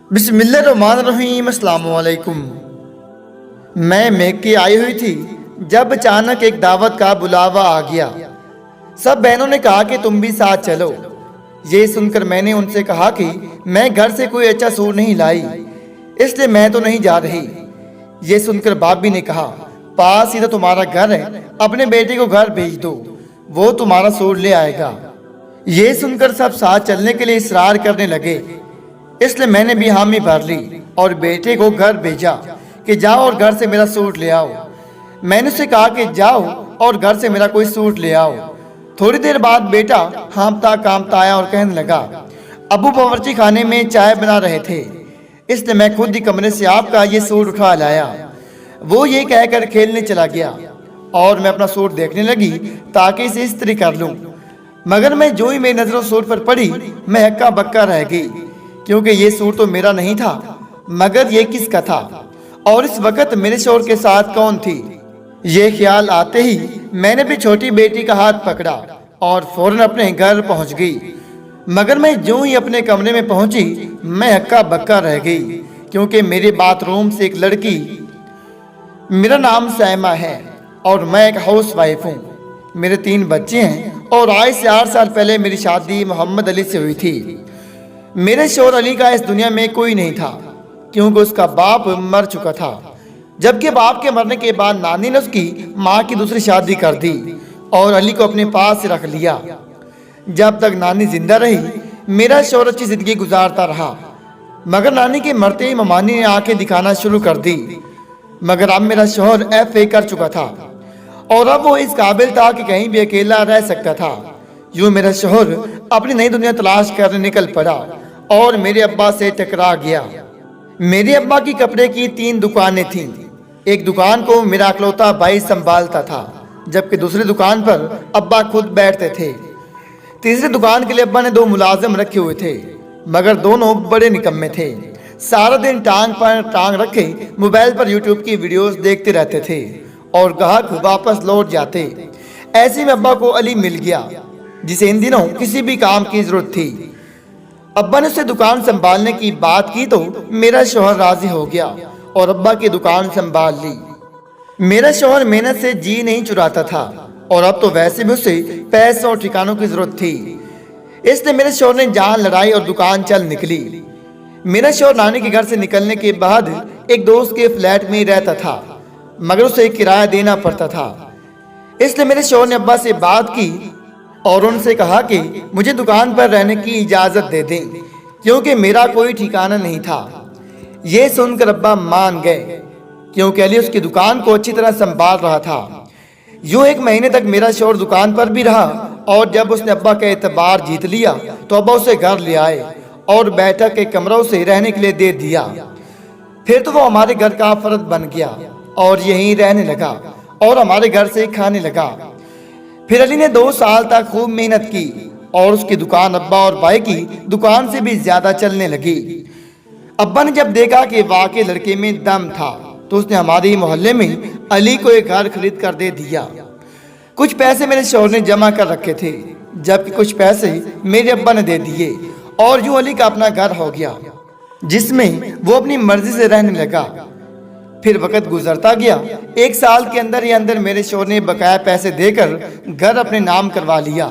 بسم اللہ الرحمن الرحیم۔ السلام علیکم۔ میں میکے آئی ہوئی تھی جب اچانک ایک دعوت کا بلاوا آ گیا۔ سب بہنوں نے کہا کہ تم بھی ساتھ چلو۔ یہ سن کر میں نے ان سے کہا کہ میں گھر سے کوئی اچھا سوٹ نہیں لائی، اس لیے میں تو نہیں جا رہی۔ یہ سن کر بابی نے کہا پاس ہی تو تمہارا گھر ہے، اپنے بیٹے کو گھر بھیج دو، وہ تمہارا سوٹ لے آئے گا۔ یہ سن کر سب ساتھ چلنے کے لیے اصرار کرنے لگے، اس لیے میں نے بھی حامی بھر لی اور بیٹے کو گھر بھیجا کہ جاؤ اور گھر سے میرا سوٹ لے آؤ۔ میں نے اسے کہا کہ جاؤ اور گھر سے میرا کوئی سوٹ لے آؤ۔ تھوڑی دیر بعد بیٹا ہانپتا کامتا آیا اور کہنے لگا ابو باورچی خانے میں چائے بنا رہے تھے، اس لیے میں خود ہی کمرے سے آپ کا یہ سوٹ اٹھا لایا۔ وہ یہ کہہ کر کھیلنے چلا گیا اور میں اپنا سوٹ دیکھنے لگی تاکہ اسے استری کر لوں، مگر میں جو ہی میری نظروں سوٹ پر پڑی میں ہکا بکا رہ گئی، کیونکہ یہ سوٹ تو میرا نہیں تھا، مگر یہ کس کا تھا اور اس وقت میرے شوہر کے ساتھ کون تھی۔ یہ خیال آتے ہی میں نے بھی چھوٹی بیٹی کا ہاتھ پکڑا اور فوراً اپنے گھر پہنچ گئی، مگر میں جو ہی اپنے کمرے میں پہنچی میں ہکا بکا رہ گئی، کیونکہ میرے باتھ روم سے ایک لڑکی، میرا نام سائمہ ہے اور میں ایک ہاؤس وائف ہوں، میرے 3 بچے ہیں اور آج سے 8 سال پہلے میری شادی محمد علی سے ہوئی تھی۔ میرے شوہر علی کا اس دنیا میں کوئی نہیں تھا، کیونکہ اس کا باپ مر چکا تھا، جبکہ باپ کے مرنے کے بعد نانی نے اس کی ماں کی دوسری شادی کر دی اور علی کو اپنے پاس سے رکھ لیا۔ جب تک نانی زندہ رہی میرا شوہر اچھی زندگی گزارتا رہا، مگر نانی کے مرتے ہی ممانی نے آنکھیں دکھانا شروع کر دی، مگر اب میرا شوہر FA کر چکا تھا اور اب وہ اس قابل تھا کہ کہیں بھی اکیلا رہ سکتا تھا۔ یوں میرا شوہر اپنی نئی دنیا تلاش کرنے نکل پڑا اور میرے ابا سے ٹکرا گیا۔ میرے ابا کی کپڑے کی 3 دکانیں تھیں، ایک دکان کو میرا اکلوتا بھائی سنبھالتا تھا، جبکہ دوسری دکان پر ابا خود بیٹھتے تھے۔ تیسری دکان کے لیے ابا نے 2 ملازم رکھے ہوئے تھے، مگر دونوں بڑے نکمے تھے، سارا دن ٹانگ پر ٹانگ رکھے موبائل پر یوٹیوب کی ویڈیوز دیکھتے رہتے تھے اور گاہک واپس لوٹ جاتے۔ ایسے میں ابا کو علی مل گیا، جسے ان دنوں کسی بھی کام کی ضرورت تھی۔ ابا نے اسے دکان سنبھالنے کی بات کی تو میرا شوہر راضی ہو گیا اور ابا کی دکان سنبھال لی۔ میرا شوہر محنت سے جی نہیں چراتا تھا اور اب تو ویسے بھی اسے پیسوں اور ٹھکانوں کی ضرورت تھی، اس لیے میرے شوہر نے جان لڑائی اور دکان چل نکلی۔ میرا شوہر نانی کے گھر سے نکلنے کے بعد ایک دوست کے فلیٹ میں ہی رہتا تھا، مگر اسے کرایہ دینا پڑتا تھا، اس لیے میرے شوہر نے ابا سے بات کی اور ان سے کہا کہ مجھے دکان پر رہنے کی اجازت دے دیں، کیونکہ میرا کوئی ٹھکانہ نہیں تھا۔ یہ سن کر ابا مان گئے، کیونکہ علی اس کی دکان کو اچھی طرح سنبھال رہا تھا۔ یوں 1 مہینے تک میرا شوہر دکان پر بھی رہا اور جب اس نے ابا کا اعتبار جیت لیا تو ابا اسے گھر لے آئے اور بیٹھک کے کمرہ اسے رہنے کے لیے دے دیا۔ پھر تو وہ ہمارے گھر کا فرد بن گیا اور یہیں رہنے لگا اور ہمارے گھر سے کھانے لگا۔ پھر علی نے 2 سال تک خوب محنت کی اور اس کی دکان ابا اور بھائی کی دکان سے بھی زیادہ چلنے لگی۔ ابا نے جب دیکھا کہ واقعی لڑکے میں دم تھا تو اس نے ہمارے محلے میں علی کو ایک گھر خرید کر دے دیا۔ کچھ پیسے میرے شوہر نے جمع کر رکھے تھے، جبکہ کچھ پیسے میرے ابا نے دے دیے اور یوں علی کا اپنا گھر ہو گیا، جس میں وہ اپنی مرضی سے رہنے لگا۔ پھر وقت گزرتا گیا، 1 سال کے اندر ہی اندر میرے شوہر نے بقایا پیسے دے کر گھر اپنے نام کروا لیا۔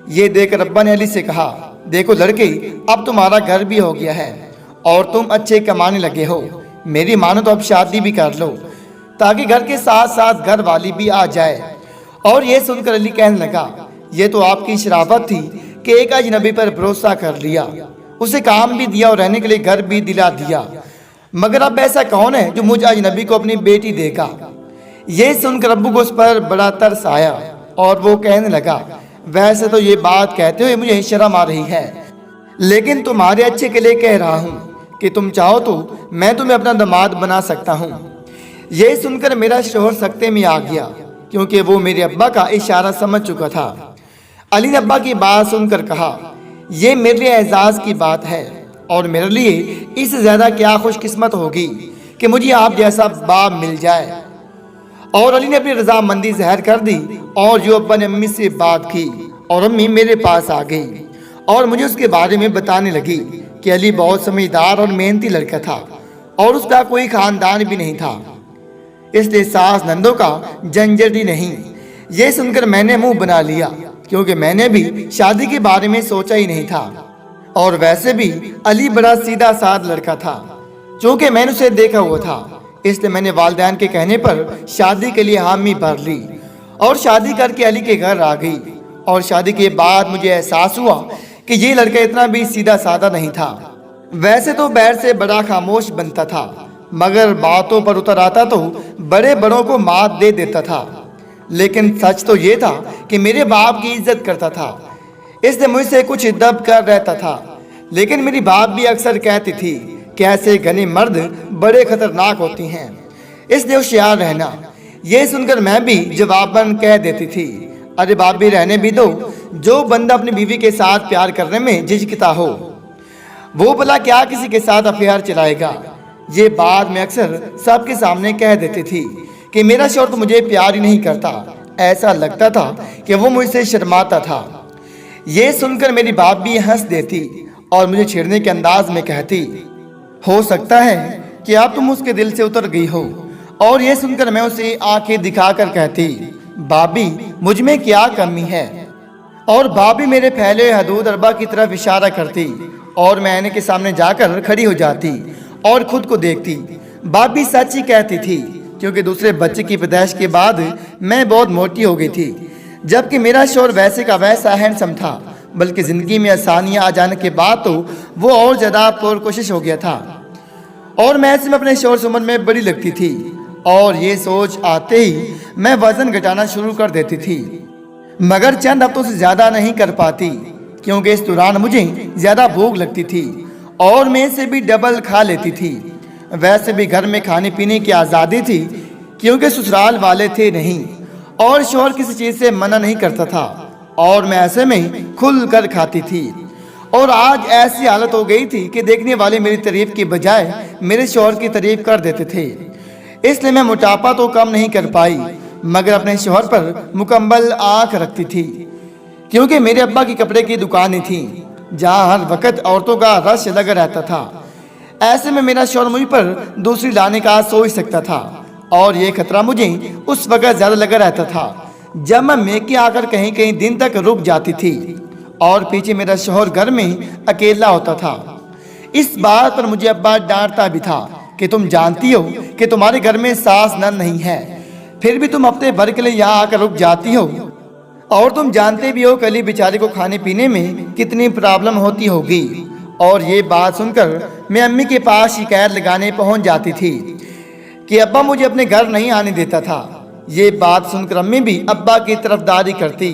یہ دیکھ کر ابا نے علی سے کہا دیکھو لڑکے، اب تمہارا گھر بھی ہو گیا ہے اور تم اچھے کمانے لگے ہو، میری مانو تو اب شادی بھی کر لو تاکہ گھر کے ساتھ ساتھ گھر والی بھی آ جائے۔ اور یہ سن کر علی کہنے لگا یہ تو آپ کی شرافت تھی کہ ایک اجنبی پر بھروسہ کر لیا، اسے کام بھی دیا اور رہنے کے لیے گھر بھی دلا دیا، مگر اب ایسا کون ہے جو مجھ اجنبی کو اپنی بیٹی دے گا۔ یہ سن کر ابو کو اس پر بڑا ترس آیا اور وہ کہنے لگا ویسے تو یہ بات کہتے ہوئے مجھے شرم آ رہی ہے، لیکن تمہارے اچھے کے لیے کہہ رہا ہوں کہ تم چاہو تو میں تمہیں اپنا داماد بنا سکتا ہوں۔ یہ سن کر میرا شوہر سکتے میں آ گیا، کیونکہ وہ میرے ابا کا اشارہ سمجھ چکا تھا۔ علی نے ابا کی بات سن کر کہا یہ میرے لیے اعزاز کی بات ہے اور میرے لیے اس سے زیادہ کیا خوش قسمت ہوگی کہ مجھے آپ جیسا باپ مل جائے۔ اور علی نے اپنی رضامندی ظاہر کر دی اور جو ابا نے امی سے بات کی اور امی میرے پاس آ گئی اور مجھے اس کے بارے میں بتانے لگی کہ علی بہت سمجھدار اور محنتی لڑکا تھا اور اس کا کوئی خاندان بھی نہیں تھا، اس لیے ساس نندوں کا جھنجھٹ ہی نہیں۔ یہ سن کر میں نے منہ بنا لیا، کیونکہ میں نے بھی شادی کے بارے میں سوچا ہی نہیں تھا، اور ویسے بھی علی بڑا سیدھا سادہ لڑکا تھا۔ چونکہ میں نے اسے دیکھا ہوا تھا، اس لیے میں نے والدین کے کہنے پر شادی کے لیے حامی بھر لی اور شادی کر کے علی کے گھر آ گئی۔ اور شادی کے بعد مجھے احساس ہوا کہ یہ لڑکا اتنا بھی سیدھا سادہ نہیں تھا۔ ویسے تو بیر سے بڑا خاموش بنتا تھا، مگر باتوں پر اتر آتا تو بڑے بڑوں کو مات دے دیتا تھا۔ لیکن سچ تو یہ تھا کہ میرے باپ کی عزت کرتا تھا، اس لیے مجھ سے کچھ دب کر رہتا تھا۔ لیکن میری باپ بھی اکثر کہتی تھی کہ ایسے گھنے مرد بڑے خطرناک ہوتی ہیں، اس لیے ہوشیار رہنا۔ یہ سن کر میں بھی جواباً کہہ دیتی تھی، ارے باپ بھی رہنے بھی دو، جو بندہ اپنی بیوی کے ساتھ پیار کرنے میں جھجکتا ہو وہ بھلا کیا کسی کے ساتھ افیئر چلائے گا۔ یہ بات میں اکثر سب کے سامنے کہہ دیتی تھی کہ میرا شوہر تو مجھے پیار ہی نہیں کرتا، ایسا لگتا تھا کہ وہ مجھ سے شرماتا تھا۔ یہ سن کر میری باپ بھی ہنس دیتی اور مجھے چھیڑنے کے انداز میں کہتی، ہو سکتا ہے کہ اب تم اس کے دل سے اتر گئی ہو۔ اور یہ سن کر میں اسے آنکھیں دکھا کر کہتی، بابی مجھ میں کیا کمی ہے؟ اور بابی میرے پھیلے حدود اربا کی طرف اشارہ کرتی اور میں آئینے کے سامنے جا کر کھڑی ہو جاتی اور خود کو دیکھتی۔ بابی سچ ہی کہتی تھی، کیونکہ دوسرے بچے کی پیدائش کے بعد میں بہت موٹی ہو گئی تھی، جبکہ میرا شوہر ویسے کا ویسا ہینڈسم تھا، بلکہ زندگی میں آسانیاں آ جانے کے بعد تو وہ اور زیادہ پرکوشش ہو گیا تھا، اور میں ایسے میں اپنے شوہر سے عمر میں بڑی لگتی تھی۔ اور یہ سوچ آتے ہی میں وزن گھٹانا شروع کر دیتی تھی، مگر چند ہفتوں سے زیادہ نہیں کر پاتی، کیونکہ اس دوران مجھے زیادہ بھوک لگتی تھی اور میں سے بھی ڈبل کھا لیتی تھی۔ ویسے بھی گھر میں کھانے پینے کی آزادی تھی، کیونکہ سسرال والے تھے نہیں اور شوہر کسی چیز سے منع نہیں کرتا تھا، اور میں ایسے میں کھل کر کھاتی تھی۔ اور آج ایسی حالت ہو گئی تھی کہ دیکھنے والے میری تعریف کی بجائے میرے شوہر کی تعریف کر دیتے تھے، اس لیے میں موٹاپا تو کم نہیں کر پائی، مگر اپنے شوہر پر مکمل آنکھ رکھتی تھی، کیونکہ میرے ابا کی کپڑے کی دکانیں تھیں جہاں ہر وقت عورتوں کا رش لگا رہتا تھا۔ ایسے میں میرا شوہر مجھ پر دوسری لانے کا سوچ سکتا تھا، اور یہ خطرہ مجھے اس وقت زیادہ لگا رہتا تھا جب میں میکے آ کر کہیں کہیں دن تک رک جاتی تھی اور پیچھے میرا شوہر گھر میں اکیلا ہوتا تھا۔ اس بات پر مجھے ابا ڈانٹتا بھی تھا کہ تم جانتی ہو کہ تمہارے گھر میں ساس نند نہیں ہے، پھر بھی تم ہفتے بھر کے لیے یہاں آ کر رک جاتی ہو، اور تم جانتے بھی ہو کہ علی بیچارے کو کھانے پینے میں کتنی پرابلم ہوتی ہوگی۔ اور یہ بات سن کر میں امی کے پاس شکایت لگانے پہنچ جاتی تھی کہ ابا مجھے اپنے گھر نہیں آنے دیتا تھا۔ یہ بات سن کر امی بھی ابا کی طرفداری کرتی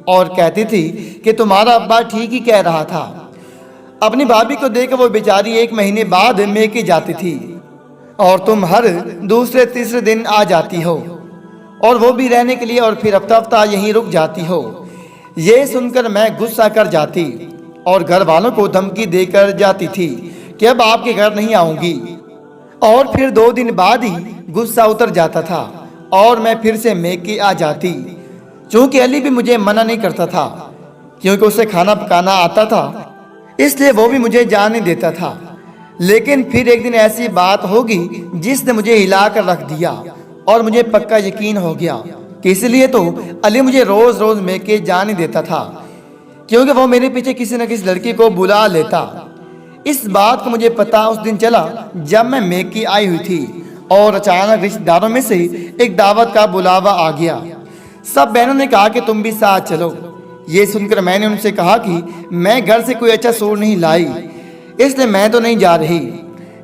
اور کہتی تھی کہ تمہارا ابا ٹھیک ہی کہہ رہا تھا۔ اپنی بھابھی کو دیکھ کر وہ بیچاری 1 مہینے بعد میکے جاتی تھی اور تم ہر دوسرے تیسرے دن آ جاتی ہو، اور وہ بھی رہنے کے لیے، اور پھر ہفتہ ہفتہ یہیں رک جاتی ہو۔ یہ سن کر میں غصہ کر جاتی اور گھر والوں کو دھمکی دے کر جاتی تھی کہ اب آپ کے گھر نہیں آؤں گی، اور پھر 2 دن بعد ہی غصہ اتر جاتا تھا اور میں پھر سے میکے آ جاتی۔ چونکہ علی بھی مجھے منع نہیں کرتا تھا، کیونکہ اسے کھانا پکانا آتا تھا، اس لیے وہ بھی مجھے جانے دیتا تھا۔ لیکن پھر ایک دن ایسی بات ہوگی جس نے مجھے ہلا کر رکھ دیا، اور مجھے پکا یقین ہو گیا کہ اس لیے تو علی مجھے روز روز میکے جانے دیتا تھا، کیونکہ وہ میرے پیچھے کسی نہ کسی لڑکی کو بلا لیتا۔ اس بات کو مجھے پتا اس دن چلا جب میں میکے آئی ہوئی تھی، اور اچانک رشتہ داروں میں سے ایک دعوت کا بلاوا آ گیا۔ سب بہنوں نے کہا کہ تم بھی ساتھ چلو۔ یہ سن کر میں نے ان سے کہا کہ میں گھر سے کوئی اچھا سوٹ نہیں لائی، اس لیے میں تو نہیں جا رہی۔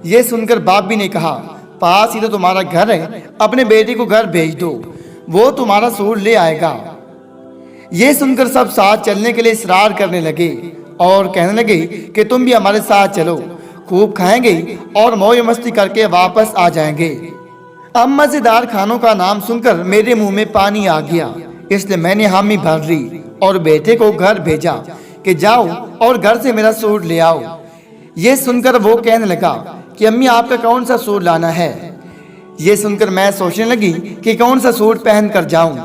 یہ سن کر باپ بھی نے کہا، پاس ہی تو تمہارا گھر ہے، اپنے بیٹے کو گھر بھیج دو، وہ تمہارا سوٹ لے آئے گا۔ یہ سن کر سب ساتھ چلنے کے لیے اصرار کرنے لگے اور کہنے لگے کہ تم بھی ہمارے ساتھ چلو، خوب کھائیں گے اور موج مستی کر کے واپس آ جائیں گے۔ اب مزیدار کھانوں کا نام سن کر میرے منہ میں پانی آ گیا، اس لیے میں نے حامی بھر لی اور بیٹے کو گھر بھیجا کہ جاؤ اور گھر سے میرا سوٹ لے آؤ۔ یہ سن کر وہ کہنے لگا کہ امی آپ کا کون سا سوٹ لانا ہے؟ یہ سن کر میں سوچنے لگی کہ کون سا سوٹ پہن کر جاؤں۔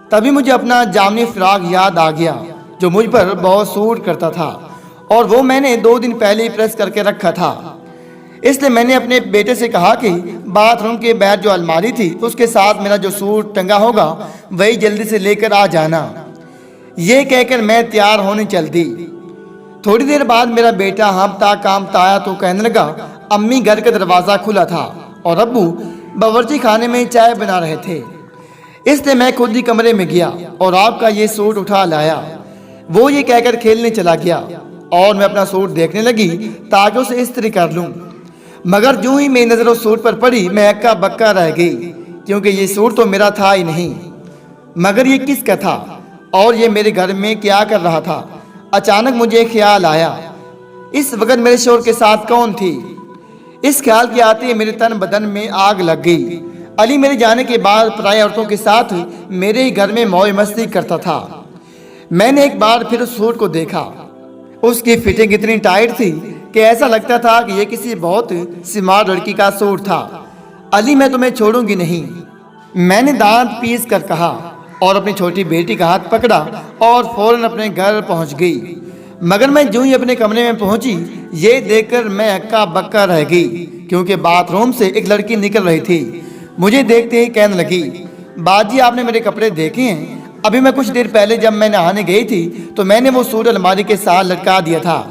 تبھی مجھے اپنا جامنی فراق یاد آ گیا جو مجھ پر بہت سوٹ کرتا تھا، اور وہ میں نے 2 دن پہلے ہی پریس کر کے رکھا تھا۔ اس لیے میں نے اپنے بیٹے سے کہا کہ باتھ روم کے باہر جو الماری تھی اس کے ساتھ میرا جو سوٹ ٹنگا ہوگا وہی جلدی سے لے کر آ جانا۔ یہ کہہ کر میں تیار ہونے چل دی۔ تھوڑی دیر بعد میرا بیٹا ہانپتا کانپتا آیا تو کہنے لگا امی گھر کا دروازہ کھلا تھا اور ابو باورچی خانے میں چائے بنا رہے تھے، اس لیے میں خود ہی کمرے میں گیا اور آپ کا یہ سوٹ اٹھا لایا۔ وہ یہ کہہ کر کھیلنے چلا گیا اور میں اپنا سوٹ دیکھنے لگی تاکہ اسے استری کر لوں، مگر جو ہی میری نظر اس سوٹ پر پڑی میں اکا بکا رہ گئی، کیونکہ یہ سوٹ تو میرا تھا ہی نہیں۔ مگر یہ کس کا تھا اور یہ میرے گھر میں کیا کر رہا تھا؟ اچانک مجھے خیال آیا، اس وقت میرے شوہر کے ساتھ کون تھی؟ اس خیال کے آتے ہی میرے تن بدن میں آگ لگ گئی۔ علی میرے جانے کے بعد پرائی عورتوں کے ساتھ میرے ہی گھر میں موج مستی کرتا تھا۔ میں نے ایک بار پھر اس سوٹ کو دیکھا، اس کی فٹنگ اتنی ٹائٹ تھی کہ ایسا لگتا تھا کہ یہ کسی بہت سمارٹ لڑکی کا سوٹ تھا۔ علی میں تمہیں چھوڑوں گی نہیں، میں نے دانت پیس کر کہا اور اپنی چھوٹی بیٹی کا ہاتھ پکڑا اور فوراً اپنے گھر پہنچ گئی۔ مگر میں جو ہی اپنے کمرے میں پہنچی یہ دیکھ کر میں اکا بکا رہ گئی، کیونکہ باتھ روم سے ایک لڑکی نکل رہی تھی۔ مجھے دیکھتے ہی کہنے لگی باجی آپ نے میرے کپڑے دیکھے ہیں؟ ابھی میں کچھ دیر پہلے جب میں نہانے گئی تھی تو میں نے وہ سوٹ الماری کے ساتھ لٹکا دیا تھا۔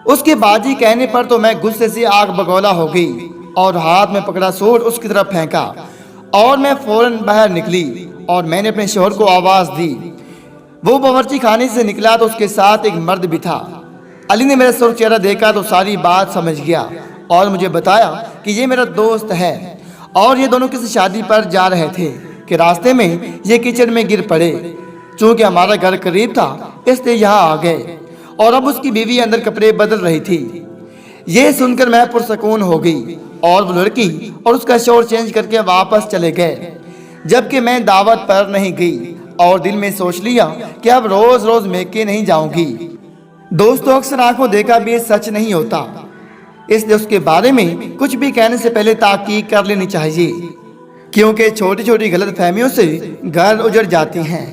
اس کے باجی کہنے پر تو میں غصے سے آگ بگولا ہو گئی اور ہاتھ میں پکڑا سوٹ اس کی طرف پھینکا اور میں فوراً باہر نکلی اور میں نے اپنے شوہر کو آواز دی۔ وہ باورچی خانے سے نکلا تو اس کے ساتھ ایک مرد بھی تھا۔ علی نے میرا سرخ چہرہ دیکھا تو ساری بات سمجھ گیا اور مجھے بتایا کہ یہ میرا دوست ہے اور یہ دونوں کسی شادی پر جا رہے تھے کہ راستے میں یہ کچن میں گر پڑے۔ چونکہ ہمارا گھر قریب تھا اس لیے یہاں آ گئے اور اب اس کی بیوی اندر کپڑے بدل رہی تھی۔ یہ سن کر میں پرسکون ہو گئی اور وہ لڑکی اور اس کا شوہر چینج کر کے واپس چلے گئے، جبکہ میں دعوت پر نہیں گئی اور دل میں سوچ لیا کہ اب روز روز میکے نہیں جاؤں گی۔ دوستوں اکثر آنکھوں دیکھا بھی سچ نہیں ہوتا، اس لیے اس کے بارے میں کچھ بھی کہنے سے پہلے تحقیق کر لینی چاہیے، کیونکہ چھوٹی چھوٹی غلط فہمیوں سے گھر اجڑ جاتے ہیں۔